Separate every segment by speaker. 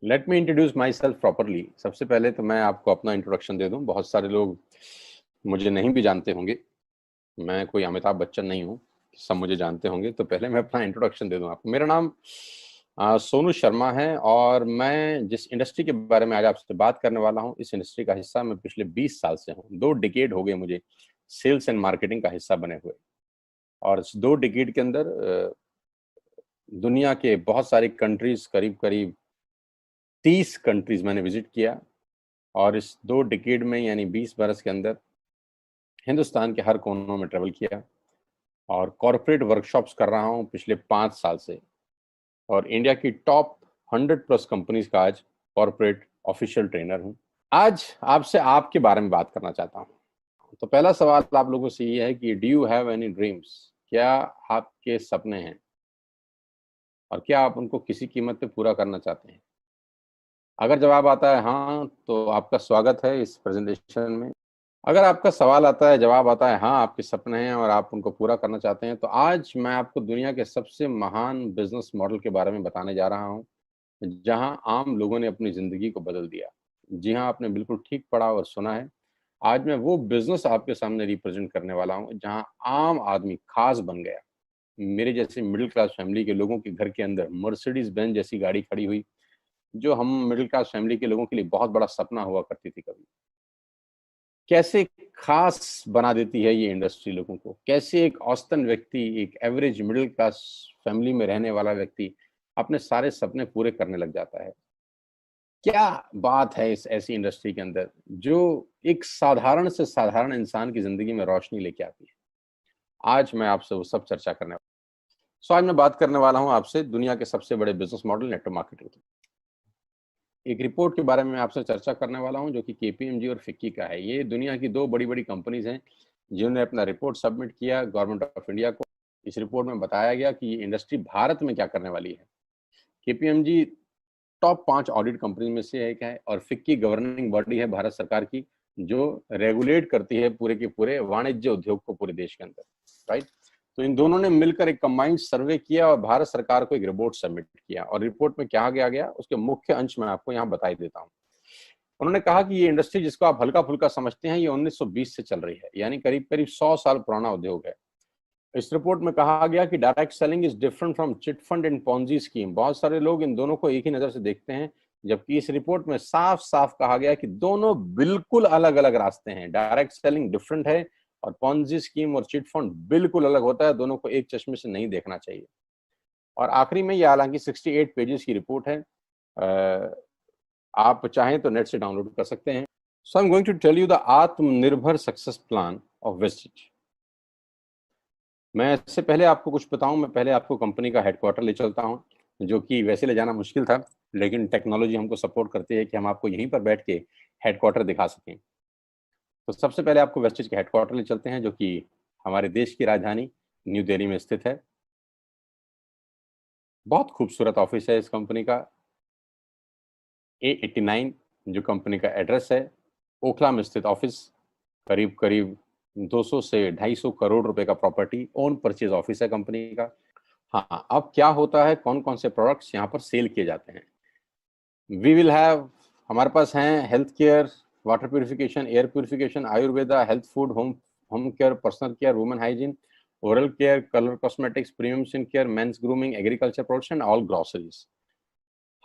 Speaker 1: Let me introduce my self properly. सबसे पहले तो मैं आपको अपना इंट्रोडक्शन दे दूं। बहुत सारे लोग मुझे नहीं भी जानते होंगे। मैं कोई अमिताभ बच्चन नहीं हूं, सब मुझे जानते होंगे। तो पहले मैं अपना इंट्रोडक्शन दे दूं आपको। मेरा नाम सोनू शर्मा है और मैं जिस इंडस्ट्री के बारे में आज आपसे बात करने वाला हूं, इस इंडस्ट्री का हिस्सा मैं पिछले 20 साल से हूं। 2 डिकेड हो गए मुझे सेल्स एंड मार्केटिंग का हिस्सा बने हुए। और इस 2 डिकेड के अंदर दुनिया के बहुत सारी कंट्रीज, करीब करीब 30 कंट्रीज मैंने विजिट किया। और इस 2 डिकेड में यानी 20 बरस के अंदर हिंदुस्तान के हर कोनों में ट्रेवल किया और कॉरपोरेट वर्कशॉप्स कर रहा हूं पिछले 5 साल से। और इंडिया की टॉप 100 प्लस कंपनीज का आज कॉरपोरेट ऑफिशियल ट्रेनर हूं। आज आपसे आपके बारे में बात करना चाहता हूं। तो पहला सवाल आप लोगों से ये है कि do you have any dreams? क्या आपके सपने हैं और क्या आप उनको किसी कीमत पे पूरा करना चाहते हैं? अगर जवाब आता है हाँ, तो आपका स्वागत है इस प्रेजेंटेशन में। अगर आपका सवाल आता है, जवाब आता है हाँ, आपके सपने हैं और आप उनको पूरा करना चाहते हैं, तो आज मैं आपको दुनिया के सबसे महान बिजनेस मॉडल के बारे में बताने जा रहा हूं, जहां आम लोगों ने अपनी जिंदगी को बदल दिया। जी हाँ, आपने बिल्कुल ठीक पढ़ा और सुना है। आज मैं वो बिजनेस आपके सामने रिप्रेजेंट करने वाला हूं जहां आम आदमी खास बन गया। मेरे जैसे मिडिल क्लास फैमिली के लोगों के घर के अंदर मर्सिडीज बेंज जैसी गाड़ी खड़ी हुई, जो हम मिडिल क्लास फैमिली के लोगों के लिए बहुत बड़ा सपना हुआ करती थी कभी। कैसे खास बना देती है ये इंडस्ट्री लोगों को। कैसे एक औसतन व्यक्ति, एक एवरेज मिडिल क्लास फैमिली में रहने वाला व्यक्ति अपने सारे सपने पूरे करने लग जाता है। क्या बात है इस ऐसी इंडस्ट्री के अंदर जो एक साधारण से साधारण इंसान की जिंदगी में रोशनी लेके आती है। आज मैं आपसे वो सब चर्चा करने वाला हूँ। आज मैं बात करने वाला हूँ आपसे दुनिया के सबसे बड़े बिजनेस मॉडल नेटवर्क मार्केटिंग की। एक रिपोर्ट के बारे में आपसे चर्चा करने वाला हूं जो कि केपीएमजी और फिक्की का है। ये दुनिया की 2 बड़ी बड़ी कंपनीज हैं जिन्होंने अपना रिपोर्ट सबमिट किया गवर्नमेंट ऑफ इंडिया को। इस रिपोर्ट में बताया गया कि ये इंडस्ट्री भारत में क्या करने वाली है। केपीएमजी टॉप 5 ऑडिट कंपनी में से एक है और फिक्की गवर्निंग बॉडी है भारत सरकार की, जो रेगुलेट करती है पूरे के पूरे वाणिज्य उद्योग को पूरे देश के अंदर। राइट। तो इन दोनों ने मिलकर एक कंबाइंड सर्वे किया और भारत सरकार को एक रिपोर्ट सबमिट किया। और रिपोर्ट में क्या गया उसके मुख्य अंश में आपको यहाँ बताई देता हूँ। उन्होंने कहा कि ये इंडस्ट्री जिसको आप हल्का फुल्का समझते हैं, ये 1920 से चल रही है, यानी करीब करीब 100 साल पुराना उद्योग है। इस रिपोर्ट में कहा गया कि direct selling is different from chit fund and Ponzi scheme. बहुत सारे लोग इन दोनों को एक ही नजर से देखते हैं, जबकि इस रिपोर्ट में साफ साफ कहा गया कि दोनों बिल्कुल अलग अलग रास्ते हैं। डायरेक्ट सेलिंग डिफरेंट है और पॉन्जी स्कीम और चिट फंड बिल्कुल अलग होता है। दोनों को एक चश्मे से नहीं देखना चाहिए। और आखिरी में ये हालांकि 68 पेजेस की रिपोर्ट है, आप चाहें तो नेट से डाउनलोड कर सकते हैं। So I am going to tell you the Atmanirbhar success plan of Vestige. मैं इससे पहले आपको कुछ बताऊं, मैं पहले आपको कंपनी का हेडक्वार्टर ले चलता हूं, जो कि वैसे ले जाना मुश्किल था, लेकिन टेक्नोलॉजी हमको सपोर्ट करती है कि हम आपको यहीं पर बैठ के हेडक्वार्टर दिखा सकें। तो सबसे पहले आपको वेस्टिज के हेडक्वार्टर ले चलते हैं, जो कि हमारे देश की राजधानी न्यू दिल्ली में स्थित है। बहुत खूबसूरत ऑफिस है इस कंपनी का। A89 जो कंपनी का एड्रेस है, ओखला में स्थित ऑफिस। करीब करीब 200 से 250 करोड़ रुपए का प्रॉपर्टी ओन परचेज ऑफिस है कंपनी का। हाँ, अब क्या होता है, कौन कौन से प्रोडक्ट्स यहाँ पर सेल किए जाते हैं। वी विल हैव, हमारे पास हैं health care, water purification, air purification, Ayurveda, health food, home home care, personal care, women hygiene, oral care, colour cosmetics, premium skin care, mains grooming, agriculture products and all groceries.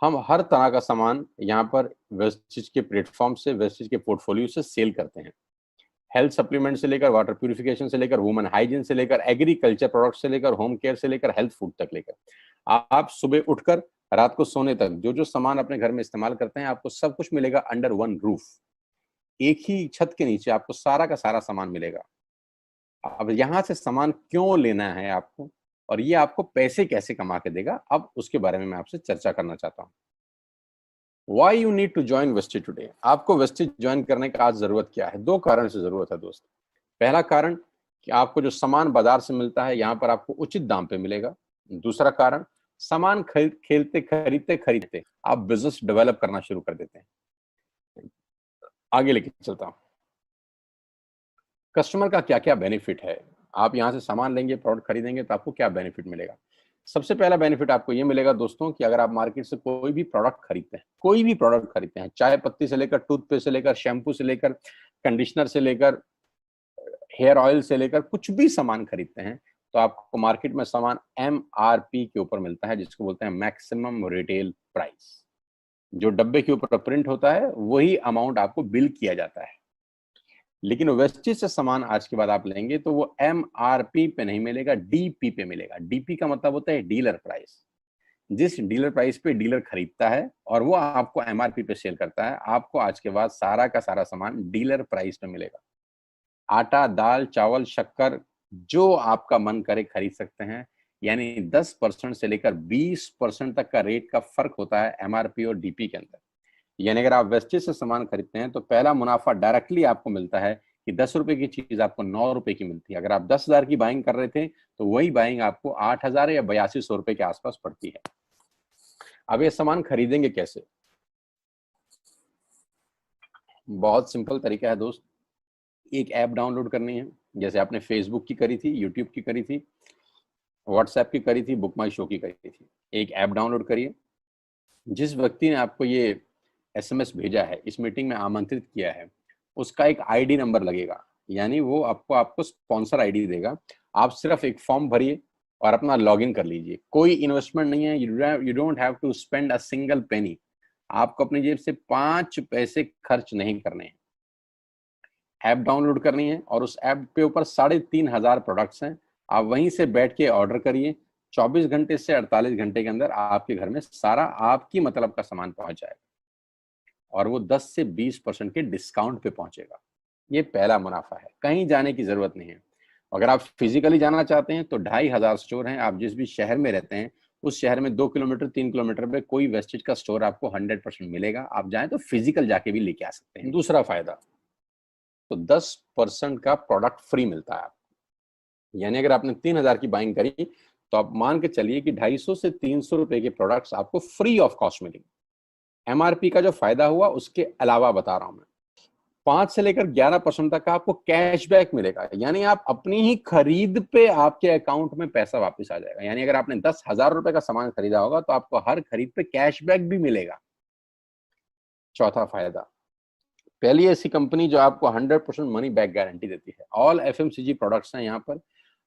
Speaker 1: हम हर तरह का सामान यहाँ पर Vestige के platform से, Vestige के portfolio से सेल करते हैं। हेल्थ सप्लीमेंट से लेकर, वाटर प्यूरिफिकेशन से लेकर, वुमेन हाइजीन से लेकर, एग्रीकल्चर प्रोडक्ट से लेकर, होम केयर से लेकर, हेल्थ फूड तक लेकर, आप सुबह उठकर रात को सोने तक जो जो सामान अपने घर में इस्तेमाल करते हैं, आपको सब कुछ मिलेगा अंडर वन रूफ। एक ही छत के नीचे आपको सारा का सारा सामान मिलेगा। अब यहाँ से सामान क्यों लेना है आपको और ये आपको पैसे कैसे कमा के देगा, अब उसके बारे में मैं आपसे चर्चा करना चाहता हूँ। Why you need to join Vestige today. आपको वेस्टिज ज्वाइन करने का आज जरूरत क्या है? 2 कारण से जरूरत है दोस्त। पहला कारण कि आपको जो सामान बाजार से मिलता है यहाँ पर आपको उचित दाम पे मिलेगा। दूसरा कारण, सामान खरीदते खरीदते आप बिजनेस डेवलप करना शुरू कर देते हैं। आगे लेके चलता हूँ। कस्टमर का क्या क्या बेनिफिट है। आप यहाँ से सामान लेंगे, प्रोडक्ट खरीदेंगे तो आपको क्या बेनिफिट मिलेगा। सबसे पहला बेनिफिट आपको ये मिलेगा दोस्तों कि अगर आप मार्केट से कोई भी प्रोडक्ट खरीदते हैं, कोई भी प्रोडक्ट खरीदते हैं, चाय पत्ती से लेकर टूथपेस्ट से लेकर शैम्पू से लेकर कंडीशनर से लेकर हेयर ऑयल से लेकर कुछ भी सामान खरीदते हैं, तो आपको मार्केट में सामान MRP के ऊपर मिलता है, जिसको बोलते हैं मैक्सिमम रिटेल प्राइस। जो डब्बे के ऊपर प्रिंट होता है वही अमाउंट आपको बिल किया जाता है। लेकिन वेस्टेज से सामान आज के बाद आप लेंगे तो वो MRP पे नहीं मिलेगा, DP पे मिलेगा। DP का मतलब होता है डीलर प्राइस। जिस डीलर प्राइस पे डीलर खरीदता है और वो आपको MRP पे सेल करता है, आपको आज के बाद सारा का सारा सामान डीलर प्राइस पे मिलेगा। आटा, दाल, चावल, शक्कर जो आपका मन करे खरीद सकते हैं। यानी 10% से लेकर 20% तक का रेट का फर्क होता है MRP और DP के अंदर। यानी अगर आप वेस्टेज से सामान खरीदते हैं तो पहला मुनाफा डायरेक्टली आपको मिलता है कि 10 रुपए की चीज आपको 9 रुपए की मिलती है। अगर आप 10,000 की बाइंग कर रहे थे तो वही बाइंग आपको 8,000 या 8200 रुपए के आसपास पड़ती है। अब ये सामान खरीदेंगे कैसे? बहुत सिंपल तरीका है दोस्त। एक ऐप डाउनलोड करनी है, जैसे आपने फेसबुक की करी थी, यूट्यूब की करी थी, व्हाट्सएप की करी थी, बुक माई शो की करी थी। एक ऐप डाउनलोड करिए। जिस व्यक्ति ने आपको ये SMS भेजा है, इस मीटिंग में आमंत्रित किया है, उसका एक ID नंबर लगेगा, यानी वो आपको स्पॉन्सर ID देगा। आप सिर्फ एक फॉर्म भरिए और अपना लॉगिन कर लीजिए। कोई इन्वेस्टमेंट नहीं है, you don't have to spend a single penny. आपको अपनी जेब से 5 पैसे खर्च नहीं करने हैं। ऐप डाउनलोड करनी है और उस ऐप पे ऊपर 3,500 प्रोडक्ट्स हैं। आप वहीं से बैठ के ऑर्डर करिए। 24 घंटे से 48 घंटे के अंदर आपके घर में सारा आपकी मतलब का सामान पहुंच जाएगा और वो 10 से 20% के डिस्काउंट पे पहुंचेगा। ये पहला मुनाफा है, कहीं जाने की जरूरत नहीं है। अगर आप फिजिकली जाना चाहते हैं तो 2,500 स्टोर हैं। आप जिस भी शहर में रहते हैं उस शहर में 2 किलोमीटर 3 किलोमीटर पे कोई वेस्टेज का स्टोर आपको 100% मिलेगा। आप जाएं तो फिजिकल जाके भी लेके आ सकते हैं। दूसरा फायदा, तो 10% का प्रोडक्ट फ्री मिलता है आपको। यानी अगर आपने 3,000 की बाइंग करी तो आप मान के चलिए कि 250 से 300 रुपए के प्रोडक्ट्स आपको फ्री ऑफ कॉस्ट मिलेंगे। MRP का जो फायदा हुआ उसके अलावा बता रहा हूं मैं, 5 से लेकर 11% तक का आपको कैशबैक मिलेगा। यानी आप अपनी ही खरीद पे आपके अकाउंट में पैसा वापस आ जाएगा। यानी अगर आपने 10,000 रुपए का सामान खरीदा होगा तो आपको हर खरीद पे कैशबैक भी मिलेगा। चौथा फायदा, पहली ऐसी कंपनी जो आपको 100% मनी बैक गारंटी देती है। ऑल FMCG प्रोडक्ट्स हैं यहाँ पर।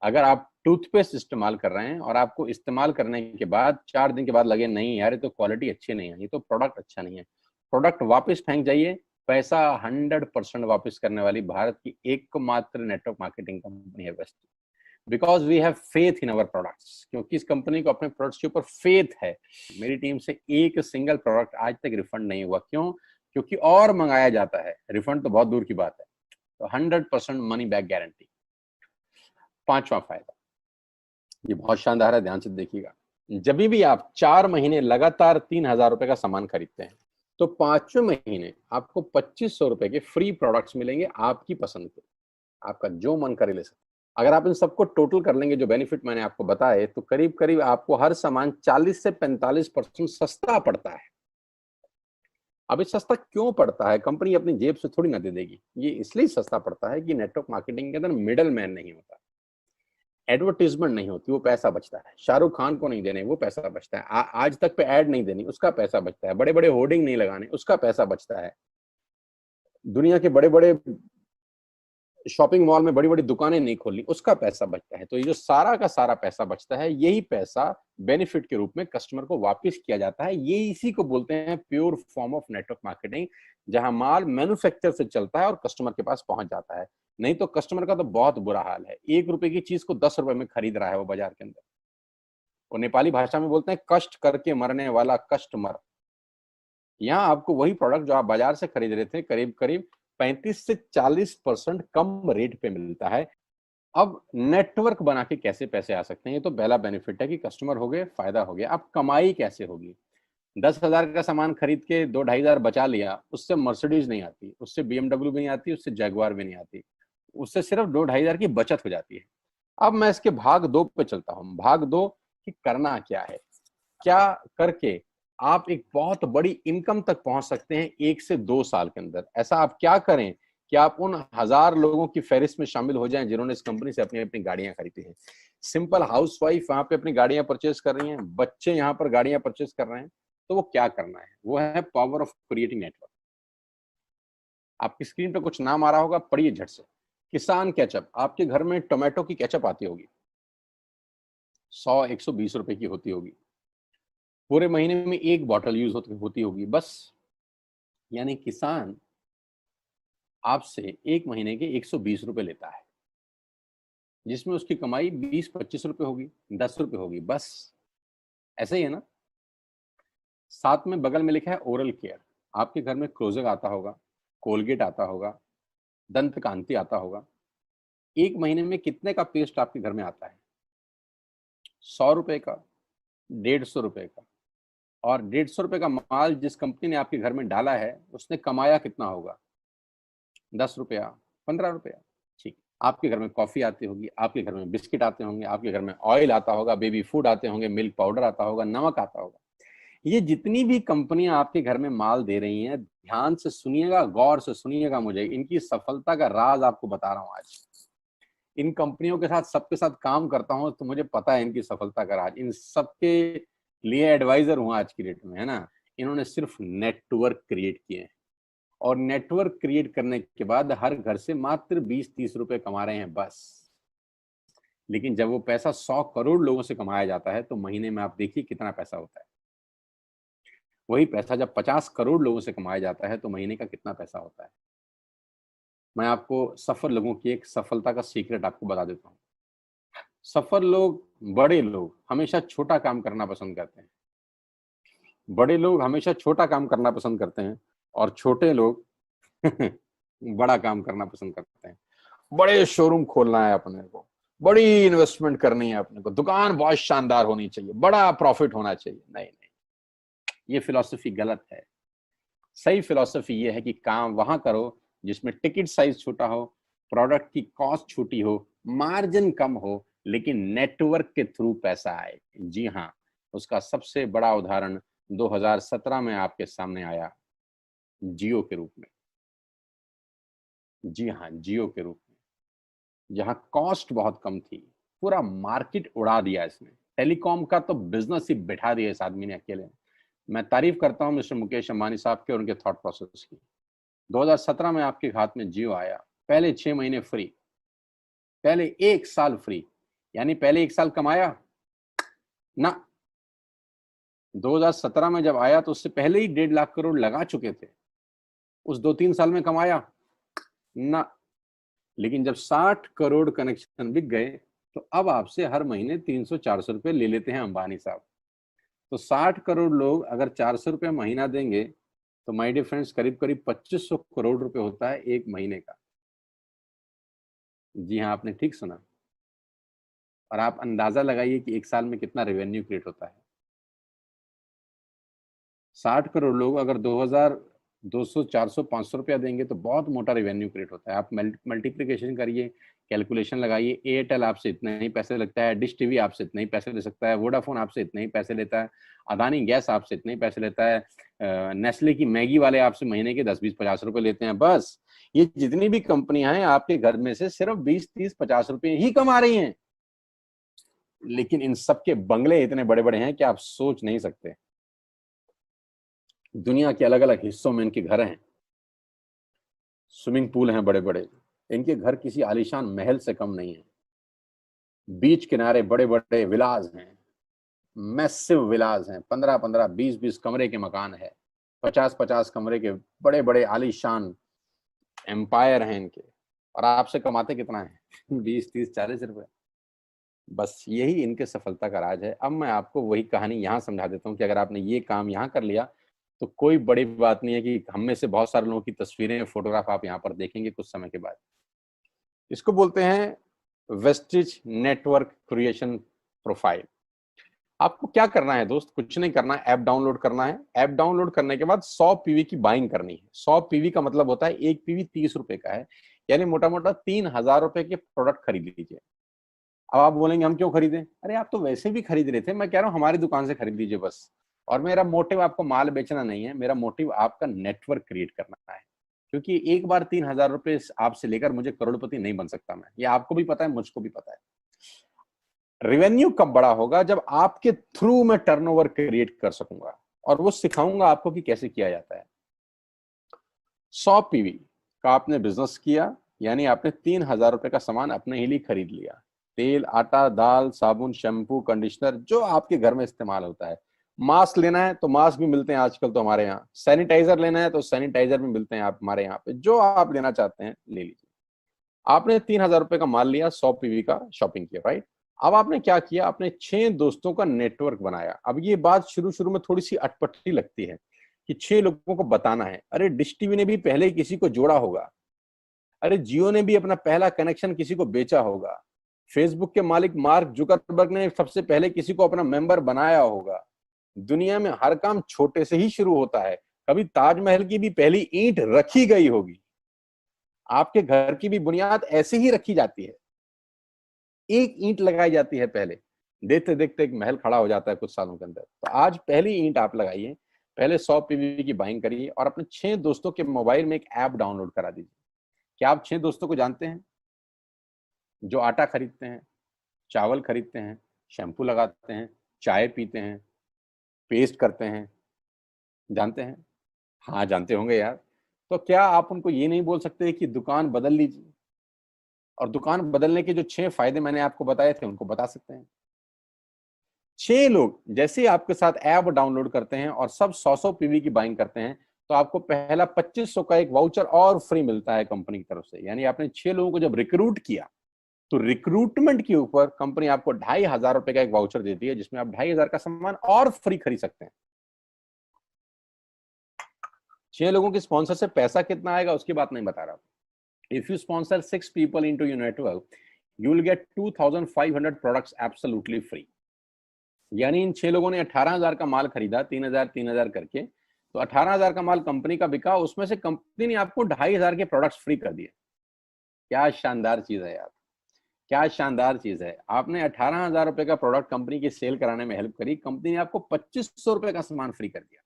Speaker 1: अगर आप टूथपेस्ट इस्तेमाल कर रहे हैं और आपको इस्तेमाल करने के बाद 4 दिन के बाद लगे नहीं यार ये तो क्वालिटी अच्छी नहीं है, ये तो प्रोडक्ट अच्छा नहीं है, प्रोडक्ट वापस फेंक जाइए। पैसा 100% वापस करने वाली भारत की एकमात्र नेटवर्क मार्केटिंग कंपनी है Vestige. Because we have faith in our products, क्योंकि इस कंपनी को अपने प्रोडक्ट्स के ऊपर फेथ है। मेरी टीम से एक सिंगल प्रोडक्ट आज तक रिफंड नहीं हुआ। क्यों? क्योंकि और मंगाया जाता है, रिफंड तो बहुत दूर की बात है। तो 100% मनी बैक गारंटी। पांचवा फायदा, ये बहुत शानदार है, ध्यान से देखिएगा। जब भी आप 4 महीने लगातार 3,000 रुपए का सामान खरीदते हैं तो 5वें महीने आपको 2,500 रुपए के फ्री प्रोडक्ट्स मिलेंगे आपकी पसंद के। आपका जो मन करे ले सकते। अगर आप इन सबको टोटल कर लेंगे जो बेनिफिट मैंने आपको बताए, तो करीब करीब आपको हर सामान 40 से 45% सस्ता पड़ता है। अब ये सस्ता क्यों पड़ता है? कंपनी अपनी जेब से थोड़ी ना दे देगी। ये इसलिए सस्ता पड़ता है कि नेटवर्क मार्केटिंग के अंदर मिडल मैन नहीं होता, एडवर्टीजमेंट नहीं होती, वो पैसा बचता है। शाहरुख खान को नहीं देने, वो पैसा बचता है। आज तक पे ऐड नहीं देनी, उसका पैसा बचता है। बड़े बड़े होर्डिंग नहीं लगाने, उसका पैसा बचता है। दुनिया के बड़े बड़े शॉपिंग मॉल में बड़ी बड़ी दुकानें नहीं खोलनी, उसका पैसा बचता है। तो ये जो सारा का सारा पैसा बचता है, यही पैसा बेनिफिट के रूप में कस्टमर को वापस किया जाता है। ये इसी को बोलते हैं pure form of network marketing, जहां माल मैन्युफैक्चर से चलता है और कस्टमर के पास पहुंच जाता है। नहीं तो कस्टमर का तो बहुत बुरा हाल है। 1 रुपए की चीज को 10 रुपए में खरीद रहा है वो बाजार के अंदर। वो नेपाली भाषा में बोलते हैं कष्ट करके मरने वाला कस्टमर। यहाँ आपको वही प्रोडक्ट जो आप बाजार से खरीद रहे थे करीब करीब 35 से 40% कम रेट पे मिलता है। अब नेटवर्क बना के कैसे पैसे आ सकते हैं? ये तो पहला बेनिफिट है कि कस्टमर हो गए, फायदा हो गया। अब कमाई कैसे होगी? 10,000 का सामान खरीद के 2-2,500 बचा लिया, उससे मर्सिडीज नहीं आती, उससे BMW भी नहीं आती, उससे जैगवार भी नहीं आती, उससे सिर्फ 2-2,500 की बचत हो जाती है। अब मैं इसके भाग 2 पे चलता हूँ। भाग 2 कि करना क्या है, क्या करके आप एक बहुत बड़ी इनकम तक पहुंच सकते हैं 1 से 2 साल के अंदर। ऐसा आप क्या करें कि आप उन 1000 लोगों की फहरिस्त में शामिल हो जाएं जिन्होंने इस कंपनी से अपनी अपनी गाड़ियां खरीदी हैं। सिंपल हाउसवाइफ वहां पे अपनी गाड़ियां परचेज कर रही हैं, बच्चे यहाँ पर गाड़ियां परचेज कर रहे हैं, तो वो क्या करना है? वो है पावर ऑफ क्रिएटिंग नेटवर्क। आपकी स्क्रीन पे कुछ नाम आ रहा होगा, पढ़िए झट से। किसान केचप, आपके घर में टोमेटो की केचप आती होगी, 100-120 रुपए की होती होगी, पूरे महीने में एक बॉटल यूज होती होगी बस। यानी किसान आपसे एक महीने के 120 रुपए लेता है, जिसमें उसकी कमाई 20-25 रुपए होगी, 10 रुपए होगी बस। ऐसे ही है ना। साथ में बगल में लिखा है ओरल केयर। आपके घर में क्लोजर आता होगा, कोलगेट आता होगा, दंत कांति आता होगा। एक महीने में कितने का पेस्ट आपके घर में आता है? 100 रुपए का, 150 रुपए का। और 150 रुपए का माल जिस कंपनी ने आपके घर में डाला है, उसने कमाया कितना होगा? 10 रुपया, 15 रुपया। ठीक। आपके घर में कॉफी आती होगी, आपके घर में बिस्किट आते होंगे, आपके घर में ऑयल आता होगा, बेबी फूड आते होंगे, मिल्क पाउडर आता होगा, नमक आता होगा। ये जितनी भी कंपनियां आपके घर में माल दे रही हैं, ध्यान से सुनिएगा, गौर से सुनिएगा, मुझे इनकी सफलता का राज आपको बता रहा हूं आज। इन कंपनियों के साथ सबके साथ काम करता हूं, तो मुझे पता है इनकी सफलता का राज। इन सबके लिए एडवाइजर हूं आज की डेट में, है ना। इन्होंने सिर्फ नेटवर्क क्रिएट किए हैं, और नेटवर्क क्रिएट करने के बाद हर घर से मात्र 20-30 रुपए कमा रहे हैं बस। लेकिन जब वो पैसा 100 करोड़ लोगों से कमाया जाता है, तो महीने में आप देखिए कितना पैसा होता है। वही पैसा जब 50 करोड़ लोगों से कमाया जाता है, तो महीने का कितना पैसा होता है। मैं आपको सफल लोगों की एक सफलता का सीक्रेट आपको बता देता हूँ। सफल लोग, बड़े लोग हमेशा छोटा काम करना पसंद करते हैं। बड़े लोग हमेशा छोटा काम करना पसंद करते हैं, और छोटे लोग बड़ा काम करना पसंद करते हैं। बड़े शोरूम खोलना है अपने को, बड़ी इन्वेस्टमेंट करनी है अपने को, दुकान बहुत शानदार होनी चाहिए, बड़ा प्रॉफिट होना चाहिए। नहीं नहीं, ये फिलॉसफी गलत है। सही फिलॉसफी ये है कि काम वहां करो जिसमें टिकट साइज छोटा हो, प्रोडक्ट की कॉस्ट छोटी हो, मार्जिन कम हो, लेकिन नेटवर्क के थ्रू पैसा आए। जी हाँ, उसका सबसे बड़ा उदाहरण 2017 में आपके सामने आया, जियो के रूप में। जी हाँ, जियो के रूप में, जहां कॉस्ट बहुत कम थी, पूरा मार्केट उड़ा दिया इसने। टेलीकॉम का तो बिजनेस ही बिठा दिया इस आदमी ने अकेले। मैं तारीफ करता हूं मिस्टर मुकेश अंबानी साहब के और उनके थॉट प्रोसेस की। 2017 में आपके हाथ में जियो आया, पहले 6 महीने फ्री, पहले 1 साल फ्री। यानी पहले 1 साल कमाया ना। 2017 में जब आया तो उससे पहले ही 1.5 लाख करोड़ लगा चुके थे। उस 2-3 साल में कमाया ना। लेकिन जब 60 करोड़ कनेक्शन बिक गए, तो अब आपसे हर महीने 300-400 रुपए ले लेते हैं अंबानी साहब। तो 60 करोड़ लोग अगर 400 रुपए महीना देंगे, तो माय डियर फ्रेंड्स, करीब करीब 2500 करोड़ रुपए होता है एक महीने का। जी हाँ, आपने ठीक सुना। और आप अंदाजा लगाइए कि 1 साल में कितना रेवेन्यू क्रिएट होता है। 60 करोड़ लोग अगर 2200, 400, 500 रुपया देंगे, तो बहुत मोटा रेवेन्यू क्रिएट होता है। आप मल्टीप्लिकेशन करिए, कैलकुलेशन लगाइए। एयरटेल आपसे इतने ही पैसे लगता है, डिश टीवी आपसे इतने ही पैसे ले सकता है, वोडाफोन आपसे इतने ही पैसे लेता है, अदानी गैस आपसे इतने ही पैसे लेता है, नेस्ले की मैगी वाले आपसे महीने के 10-20-50 रुपए लेते हैं बस। ये जितनी भी कंपनियां हैं, आपके घर में से सिर्फ 20-30-50 रुपए ही कमा रही हैं। लेकिन इन सबके बंगले इतने बड़े बड़े हैं कि आप सोच नहीं सकते। दुनिया के अलग अलग हिस्सों में इनके घर हैं, स्विमिंग पूल हैं बड़े बड़े। इनके घर किसी आलीशान महल से कम नहीं है। बीच किनारे बड़े बड़े विलाज हैं, मैसिव विलाज हैं, 15-15, 20-20 कमरे के मकान है, 50-50 कमरे के बड़े बड़े आलीशान एम्पायर हैं इनके। और आपसे कमाते कितना है? 20-30-40 रुपए। बस यही इनके सफलता का राज है। अब मैं आपको वही कहानी यहाँ समझा देता हूँ कि अगर आपने ये काम यहाँ कर लिया, तो कोई बड़ी बात नहीं है कि हम में से बहुत सारे लोगों की तस्वीरें, फोटोग्राफ आप यहाँ पर देखेंगे कुछ समय के बाद। इसको बोलते हैं वेस्टिज नेटवर्क क्रिएशन प्रोफाइल। आपको क्या करना है दोस्त? कुछ नहीं करना है, ऐप डाउनलोड करना है। ऐप डाउनलोड करने के बाद 100 पीवी की बाइंग करनी है। 100 पीवी का मतलब होता है एक पीवी 30 रुपए का है, यानी मोटा मोटा 3000 रुपए के प्रोडक्ट खरीद लीजिए। अब आप बोलेंगे हम क्यों खरीदें? अरे आप तो वैसे भी खरीद रहे थे, मैं कह रहा हूँ हमारी दुकान से खरीद लीजिए बस। और मेरा मोटिव आपको माल बेचना नहीं है, मेरा मोटिव आपका नेटवर्क क्रिएट करना है। क्योंकि एक बार 3,000 रुपए आपसे लेकर मुझे करोड़पति नहीं बन सकता मैं, ये आपको भी पता है, मुझको भी पता है। रेवेन्यू कब बड़ा होगा? जब आपके थ्रू मैं टर्नओवर क्रिएट कर सकूंगा और वो सिखाऊंगा आपको कि कैसे किया जाता है। 100 पीवी का आपने बिजनेस किया, यानी आपने 3,000 रुपए का सामान अपने ही लिए खरीद लिया। तेल, आटा, दाल, साबुन, शैम्पू, कंडीशनर, जो आपके घर में इस्तेमाल होता है। मास्क लेना है तो मास्क भी मिलते हैं आजकल तो हमारे यहाँ। सैनिटाइजर लेना है तो सैनिटाइजर भी मिलते हैं आप हमारे यहाँ पे। जो आप लेना चाहते हैं ले लीजिए। आपने 3,000 रुपए का माल लिया, 100 पीवी का शॉपिंग किया, राइट? अब आपने क्या किया? आपने 6 दोस्तों का नेटवर्क बनाया। अब ये बात शुरू शुरू में थोड़ी सी अटपटी लगती है कि 6 लोगों को बताना है। अरे डिश टीवी ने भी पहले ही किसी को जोड़ा होगा। अरे जियो ने भी अपना पहला कनेक्शन किसी को बेचा होगा। फेसबुक के मालिक मार्क जुकरबर्ग ने सबसे पहले किसी को अपना मेंबर बनाया होगा। दुनिया में हर काम छोटे से ही शुरू होता है। कभी ताजमहल की भी पहली ईंट रखी गई होगी। आपके घर की भी बुनियाद ऐसे ही रखी जाती है। एक ईंट लगाई जाती है पहले, देखते देखते एक महल खड़ा हो जाता है कुछ सालों के अंदर। तो आज पहली ईंट आप लगाइए, पहले 100 पीवी की बाइंग करिए और अपने 6 दोस्तों के मोबाइल में एक ऐप डाउनलोड करा दीजिए। क्या आप 6 दोस्तों को जानते हैं? जो आटा खरीदते हैं, चावल खरीदते हैं, शैम्पू लगाते हैं, चाय पीते हैं, पेस्ट करते हैं, जानते हैं? हाँ, जानते होंगे यार। तो क्या आप उनको ये नहीं बोल सकते कि दुकान बदल लीजिए? और दुकान बदलने के जो 6 फायदे मैंने आपको बताए थे उनको बता सकते हैं। 6 लोग जैसे ही आपके साथ ऐप डाउनलोड करते हैं और सब 100-100 पीवी की बाइंग करते हैं, तो आपको पहला 2500 का एक वाउचर और फ्री मिलता है कंपनी की तरफ से। यानी आपने 6 लोगों को जब रिक्रूट किया, तो रिक्रूटमेंट के ऊपर कंपनी आपको 2,500 रुपए का एक वाउचर देती है, जिसमें आप 2,500 का सामान और फ्री खरीद सकते हैं। 6 लोगों के स्पॉन्सर से पैसा कितना आएगा उसकी बात नहीं बता रहा। If you sponsor 6 people into your network, you will get 2,500 products absolutely free. यानी इन 6 लोगों ने 18,000 का माल खरीदा, 3,000 करके, तो 18,000 का माल कंपनी का बिका, उसमें से कंपनी ने आपको 2,500 के प्रोडक्ट्स फ्री कर दिए। क्या शानदार चीज है यार, क्या शानदार चीज है। आपने 18,000 रुपए का प्रोडक्ट कंपनी की सेल कराने में हेल्प करी, कंपनी ने आपको 2,500 रुपए का सामान फ्री कर दिया।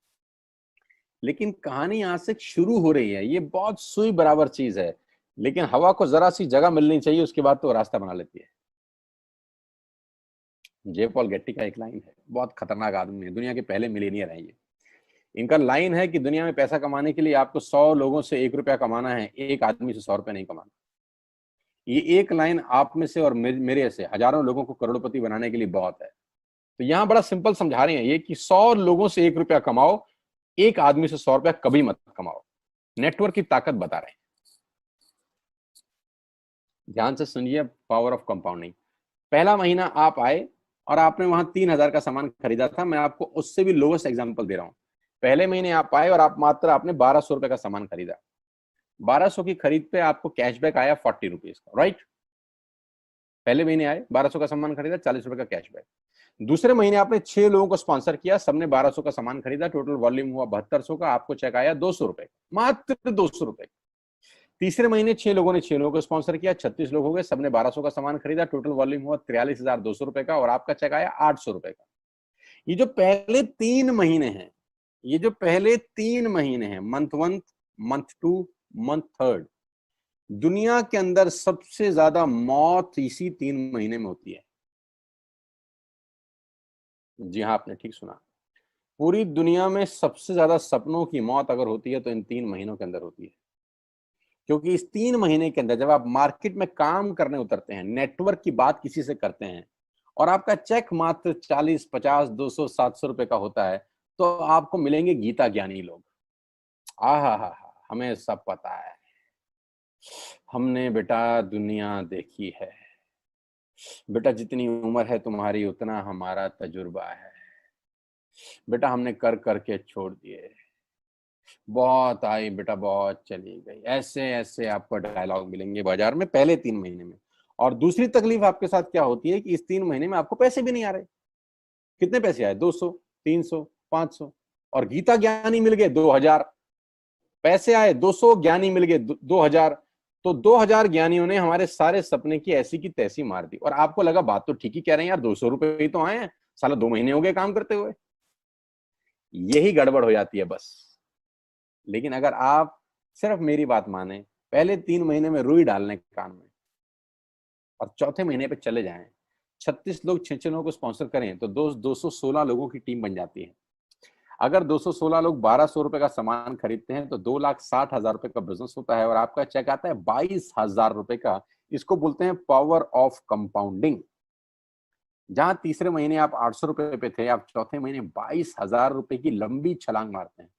Speaker 1: लेकिन कहानी यहां से शुरू हो रही है। ये बहुत सुई बराबर चीज है, लेकिन हवा को जरा सी जगह मिलनी चाहिए, उसके बाद तो रास्ता बना लेती है। जे पॉल गेट्टी का एक लाइन है, बहुत खतरनाक आदमी है, दुनिया के पहले मिलीनियर है ये। इनका लाइन है कि दुनिया में पैसा कमाने के लिए आपको 100 लोगों से 1 रुपया कमाना है, एक आदमी से 100 रुपया नहीं कमाना। ये एक लाइन आप में से और मेरे से हजारों लोगों को करोड़पति बनाने के लिए बहुत है। तो यहां बड़ा सिंपल समझा रहे हैं ये कि 100 लोगों से 1 रुपया कमाओ, एक आदमी से 100 रुपया कभी मत कमाओ। नेटवर्क की ताकत बता रहे हैं। ध्यान से सुनिए, पावर ऑफ कंपाउंडिंग। पहला महीना आप आए और आपने वहां 3,000 का सामान खरीदा था। मैं आपको उससे भी लोवेस्ट एग्जांपल दे रहा हूं। पहले महीने आप आए और आप मात्र आपने 1,200 रुपए का सामान खरीदा। 1,200 की खरीद पे आपको कैशबैक आया 40 रुपीज का, राइट? पहले महीने आए, 1,200 का सामान खरीदा, 40 रुपए का कैशबैक। दूसरे महीने आपने 6 लोगों को स्पॉन्सर किया, सबने 1,200 का सामान खरीदा, टोटल वॉल्यूम हुआ 7,200 का, आपको चेक आया 200 रुपए, मात्र 200 रुपए। तीसरे महीने 6 लोगों ने 6 लोगों को स्पॉन्सर किया, 36 लोग हो गए, सबने 1,200 का सामान खरीदा, टोटल वॉल्यूम हुआ 43,200 रुपए का और आपका चेक आया 800 रुपए का। ये जो पहले 3 महीने हैं, ये जो पहले 3 महीने हैं, मंथ 1, मंथ 2, मंथ 3, दुनिया के अंदर सबसे ज्यादा मौत इसी 3 महीने में होती है। जी हाँ, आपने ठीक सुना। पूरी दुनिया में सबसे ज्यादा सपनों की मौत अगर होती है तो इन 3 महीनों के अंदर होती है। क्योंकि इस 3 महीने के अंदर जब आप मार्केट में काम करने उतरते हैं, नेटवर्क की बात किसी से करते हैं और आपका चेक मात्र 40, 50, 200, 700 रुपए का होता है, तो आपको मिलेंगे गीता ज्ञानी लोग। आहा, हमें सब पता है, हमने बेटा दुनिया देखी है, बेटा जितनी उम्र है तुम्हारी उतना हमारा तजुर्बा है, बेटा हमने कर करके छोड़ दिए, बहुत आई बेटा बहुत चली गई। ऐसे ऐसे आपको डायलॉग मिलेंगे बाजार में पहले 3 महीने में। और दूसरी तकलीफ आपके साथ क्या होती है कि इस 3 महीने में आपको पैसे भी नहीं आ रहे। कितने पैसे आए? 200, 300, 500 और गीता ज्ञानी मिल गए 2,000। पैसे आए 200, ज्ञानी मिल गए 2,000। तो 2,000 ज्ञानियों ने हमारे सारे सपने की ऐसी की तैसी मार दी। और आपको लगा बात तो ठीक ही कह रहे हैं यार, 200 रुपए ही तो आए हैं, साला 2 महीने हो गए काम करते हुए। यही गड़बड़ हो जाती है बस। लेकिन अगर आप सिर्फ मेरी बात माने, पहले 3 महीने में रुई डालने कान में और चौथे महीने पे चले जाएं। 36 लोग 6 लोगों को स्पॉन्सर करें तो 216 लोगों की टीम बन जाती है। अगर 216 लोग 1200 रुपए का सामान खरीदते हैं तो 2,60,000 रुपए का बिजनेस होता है और आपका चेक आता है 22,000 रुपए का। इसको बोलते हैं पावर ऑफ कंपाउंडिंग। जहां तीसरे महीने आप 800 रुपए पे थे, आप चौथे महीने 22,000 रुपए की लंबी छलांग मारते हैं।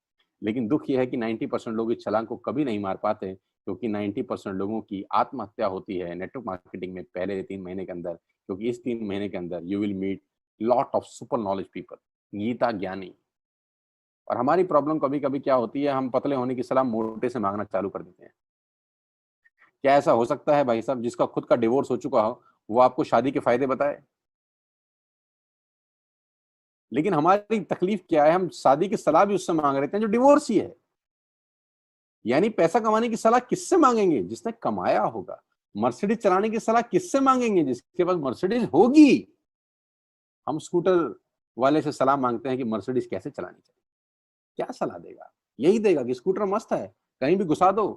Speaker 1: लेकिन दुख यह है कि 90% लोग इस छलांग को कभी नहीं मार पाते, क्योंकि 90% लोगों की आत्महत्या होती है नेटवर्क मार्केटिंग में पहले 3 महीने के अंदर। क्योंकि इस 3 महीने के अंदर you will meet lot of super knowledge people, गीता ज्ञानी। और हमारी प्रॉब्लम कभी कभी क्या होती है, हम पतले होने की सलाह मोटे से मांगना चालू कर देते हैं। क्या ऐसा हो सकता है भाई साहब, जिसका खुद का डिवोर्स हो चुका हो वो आपको शादी के फायदे बताए? लेकिन हमारी तकलीफ क्या है, हम शादी की सलाह भी उससे मांग रहे थे जो डिवोर्स ही है। यानी पैसा कमाने की सलाह किससे मांगेंगे? जिसने कमाया होगा। मर्सिडीज चलाने की सलाह किससे मांगेंगे? जिसके पास मर्सिडीज होगी। हम स्कूटर वाले से सलाह मांगते हैं कि मर्सिडीज कैसे चलानी चाहिए। क्या सलाह देगा? यही देगा कि स्कूटर मस्त है, कहीं भी घुसा दो,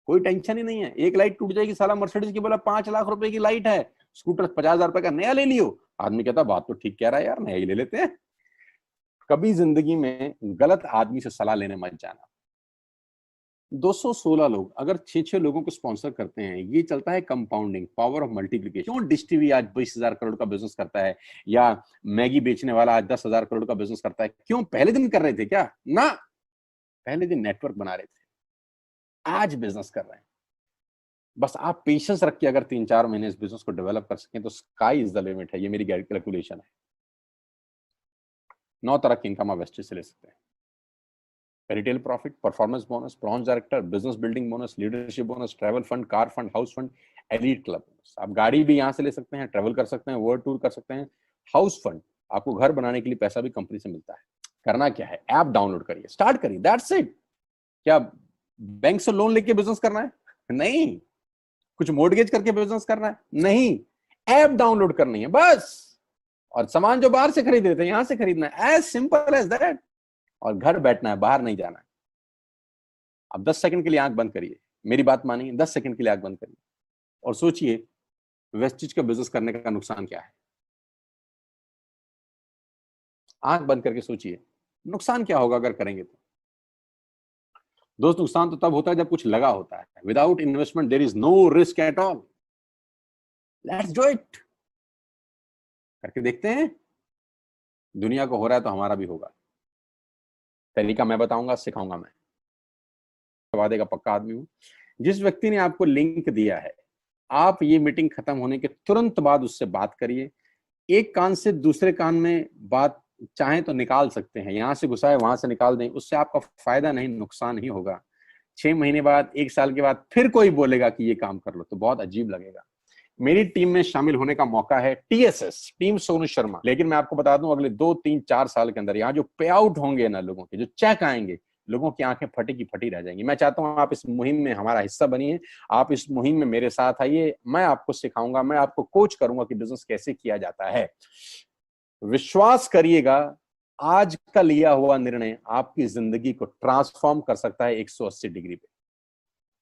Speaker 1: कोई टेंशन ही नहीं है। एक लाइट टूट जाएगी, साला मर्सिडीज की बोला 5 लाख रुपए की लाइट है, स्कूटर 50,000 रुपए का नया ले लियो। आदमी कहता बात तो ठीक कह रहा है यार, नया ही ले लेते हैं। कभी जिंदगी में गलत आदमी से सलाह लेने मत जाना। 216 लोग अगर 6 लोगों को स्पॉन्सर करते हैं, ये चलता है कंपाउंडिंग, पावर ऑफ मल्टीप्लिकेशन। क्यों डिश टीवी आज 20,000 करोड़ का बिजनेस करता है, या मैगी बेचने वाला आज 10,000 करोड़ का बिजनेस करता है? क्यों? पहले दिन कर रहे थे क्या? ना, पहले दिन नेटवर्क बना रहे थे, आज बिजनेस कर रहे हैं। बस आप पेशेंस रख के अगर 3-4 महीने इस बिजनेस को डेवलप कर सकें तो स्काई इज द लिमिट है। ये मेरी कैलकुलेशन है। 9 तरह के इनकम आप वेस्टेज से ले सकते हैं। Retail profit, performance bonus, bronze director, business building bonus, leadership bonus, travel fund, car fund, house fund, elite club bonus. आप गाड़ी भी यहाँ से ले सकते हैं, ट्रैवल कर सकते हैं, वर्ल्ड टूर कर सकते हैं। हाउस फंड, आपको घर बनाने के लिए पैसा भी कंपनी से मिलता है। करना क्या है, ऐप डाउनलोड करिए, स्टार्ट करिए, दैट्स इट। क्या बैंक से लोन लेके बिजनेस करना है? नहीं। कुछ मोर्टगेज करके बिजनेस करना है? नहीं। ऐप डाउनलोड करनी है बस। और सामान जो बाहर से खरीद रहे थे यहां से खरीदना है, एज सिंपल एज दैट। और घर बैठना है, बाहर नहीं जाना है। अब 10 सेकंड के लिए आंख बंद करिए, मेरी बात मानिए, 10 सेकंड के लिए आंख बंद करिए और सोचिए वेस्टिज का बिजनेस करने का नुकसान क्या है। आंख बंद करके सोचिए नुकसान क्या होगा अगर करेंगे तो। दोस्त, नुकसान तो तब होता है जब कुछ लगा होता है। Without investment there is no risk at all. Let's do it. करके देखते हैं। दुनिया को हो रहा है तो हमारा भी होगा। तरीका मैं बताऊंगा, सिखाऊंगा मैं। वादे का पक्का आदमी हूं। जिस व्यक्ति ने आपको लिंक दिया है, आप ये मीटिंग खत्म होने के तुरंत बाद उससे बात करिए। एक कान से दूसरे कान में बात चाहें तो निकाल सकते हैं, यहां से घुसाए वहां से निकाल दें, उससे आपका फायदा नहीं नुकसान ही होगा। 6 महीने बाद, 1 साल के बाद फिर कोई बोलेगा कि ये काम कर लो तो बहुत अजीब लगेगा। मेरी टीम में शामिल होने का मौका है, टीएसएस, टीम सोनू शर्मा। लेकिन मैं आपको बता दूं, अगले 2-3-4 साल के अंदर यहाँ जो पे आउट होंगे ना लोगों के, जो चेक आएंगे, लोगों की आंखें फटी की फटी रह जाएंगी। मैं चाहता हूं आप इस मुहिम में हमारा हिस्सा बनिए। आप इस मुहिम में मेरे साथ आइए, मैं आपको सिखाऊंगा, मैं आपको कोच करूंगा कि बिजनेस कैसे किया जाता है। विश्वास करिएगा, आज का लिया हुआ निर्णय आपकी जिंदगी को ट्रांसफॉर्म कर सकता है 180 डिग्री पे।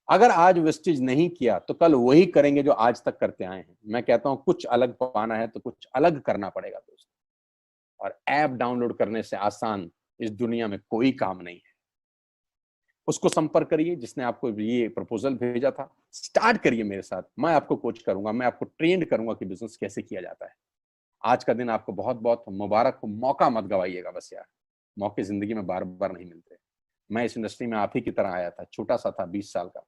Speaker 1: अगर आज वेस्टेज नहीं किया तो कल वही करेंगे जो आज तक करते आए हैं। मैं कहता हूं कुछ अलग पाना है तो कुछ अलग करना पड़ेगा दोस्त। और ऐप डाउनलोड करने से आसान इस दुनिया में कोई काम नहीं है। उसको संपर्क करिए जिसने आपको ये प्रपोजल भेजा था। स्टार्ट करिए मेरे साथ, मैं आपको कोच करूंगा, मैं आपको ट्रेंड करूंगा कि बिजनेस कैसे किया जाता है। आज का दिन आपको बहुत बहुत मुबारक हो। मौका मत गवाइएगा बस यार, मौके जिंदगी में बार बार नहीं मिलते। मैं इस इंडस्ट्री में आप ही की तरह आया था, छोटा सा था, 20 साल का,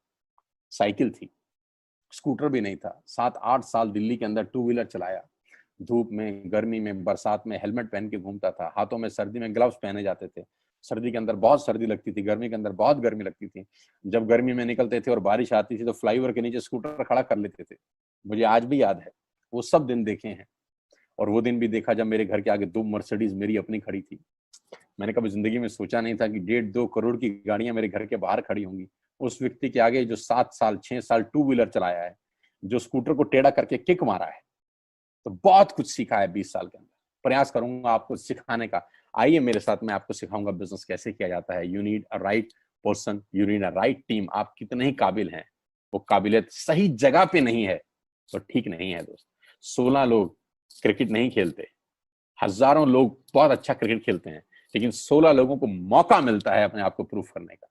Speaker 1: साइकिल थी, स्कूटर भी नहीं था। 7-8 साल दिल्ली के अंदर टू व्हीलर चलाया, धूप में, गर्मी में, बरसात में हेलमेट पहन के घूमता था। हाथों में सर्दी में ग्लव्स पहने जाते थे। सर्दी के अंदर बहुत सर्दी लगती थी, गर्मी के अंदर बहुत गर्मी लगती थी। जब गर्मी में निकलते थे और बारिश आती थी तो फ्लाईओवर के नीचे स्कूटर खड़ा कर लेते थे। मुझे आज भी याद है, वो सब दिन देखे हैं। और वो दिन भी देखा जब मेरे घर के आगे 2 मर्सिडीज मेरी अपनी खड़ी थी। मैंने कभी जिंदगी में सोचा नहीं था कि 1.5-2 करोड़ की गाड़ियां मेरे घर के बाहर खड़ी होंगी। उस व्यक्ति के आगे जो 7 साल 6 साल टू व्हीलर चलाया है, जो स्कूटर को टेढ़ा करके किक मारा है, तो बहुत कुछ सीखा है 20 साल के अंदर। प्रयास करूंगा आपको सिखाने का। आइए मेरे साथ, मैं आपको सिखाऊंगा बिजनेस कैसे किया जाता है। You need a right person, you need a right team. आप कितने ही काबिल हैं, वो काबिलियत सही जगह पे नहीं है तो ठीक नहीं है दोस्त। 16 लोग क्रिकेट नहीं खेलते, हजारों लोग बहुत अच्छा क्रिकेट खेलते हैं, लेकिन 16 लोगों को मौका मिलता है अपने आप को प्रूव करने का।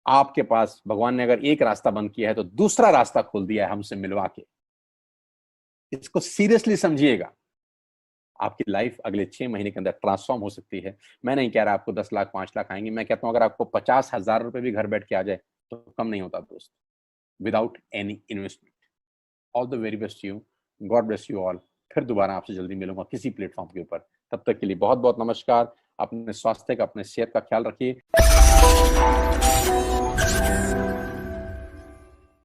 Speaker 1: आपके पास भगवान ने अगर एक रास्ता बंद किया है तो दूसरा रास्ता खोल दिया है हमसे मिलवा के। इसको सीरियसली समझिएगा। आपकी लाइफ अगले 6 महीने के अंदर ट्रांसफॉर्म हो सकती है। मैं नहीं कह रहा आपको 10 लाख 5 लाख आएंगे, मैं कहता हूं अगर आपको 50,000 रुपए भी घर बैठ के आ जाए तो कम नहीं होता दोस्त, without any investment. All the very best you, God bless you all. फिर दोबारा आपसे जल्दी मिलूंगा किसी प्लेटफॉर्म के ऊपर। तब तक के लिए बहुत बहुत नमस्कार। अपने स्वास्थ्य का, अपने सेहत का ख्याल रखिए।